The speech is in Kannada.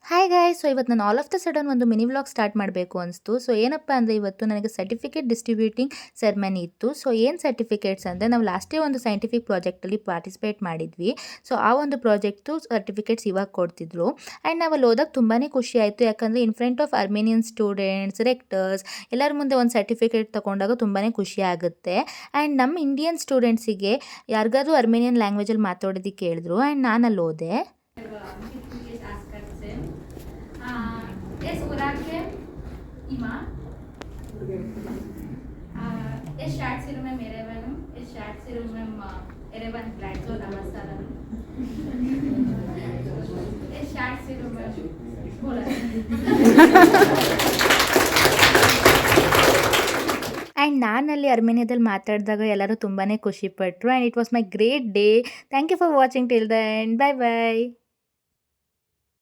Hi guys. ಇವತ್ತು ನಾನು ಆಲ್ ಆಫ್ ದ ಸಡನ್ ಒಂದು ಮಿನಿ ವ್ಲಾಗ್ ಸ್ಟಾರ್ಟ್ ಮಾಡಬೇಕು ಅನಿಸ್ತು. ಏನಪ್ಪ ಅಂದರೆ ಇವತ್ತು ನನಗೆ ಸರ್ಟಿಫಿಕೇಟ್ ಡಿಸ್ಟ್ರಿಬ್ಯೂಟಿಂಗ್ ಸೆರೆಮನಿ ಇತ್ತು. ಏನು ಸರ್ಟಿಫಿಕೇಟ್ಸ್ ಅಂದರೆ ನಾವು ಲಾಸ್ಟೇ ಒಂದು ಸೈಂಟಿಫಿಕ್ ಪ್ರಾಜೆಕ್ಟಲ್ಲಿ ಪಾರ್ಟಿಸಿಪೇಟ್ ಮಾಡಿದ್ವಿ. ಆ ಒಂದು ಪ್ರಾಜೆಕ್ಟು ಸರ್ಟಿಫಿಕೇಟ್ಸ್ ಇವಾಗ ಕೊಡ್ತಿದ್ರು. ಆ್ಯಂಡ್ ನಾವು ಅಲ್ಲಿ ಹೋದಾಗ ತುಂಬಾ ಖುಷಿ ಆಯಿತು. ಯಾಕಂದರೆ in front of Armenian students, rectors ಎಲ್ಲರ ಮುಂದೆ ಒಂದು ಸರ್ಟಿಫಿಕೇಟ್ ತೊಗೊಂಡಾಗ ತುಂಬಾ ಖುಷಿ ಆಗುತ್ತೆ. ಆ್ಯಂಡ್ ನಮ್ಮ ಇಂಡಿಯನ್ ಸ್ಟೂಡೆಂಟ್ಸಿಗೆ ಯಾರಿಗಾದ್ರೂ ಅರ್ಮೇನಿಯನ್ ಲ್ಯಾಂಗ್ವೇಜಲ್ಲಿ ಮಾತಾಡೋದಕ್ಕೆ ಹೇಳಿದ್ರು. ಆ್ಯಂಡ್ ನಾನು ಅಲ್ಲಿ ಹೋದೆ. Es orache ima es chat sirum में मेरे बनूं es chat sirum में एरेवन फ्लैट जो नमस्कार es chat sirum में बोला ಆ್ಯಂಡ್ ನಾನಲ್ಲಿ ಅರ್ಮೇನಿಯಾದಲ್ಲಿ ಮಾತಾಡಿದಾಗ ಎಲ್ಲರೂ ತುಂಬಾ ಖುಷಿಪಟ್ಟರು. And it was my great day. Thank you for watching till the end. Bye by.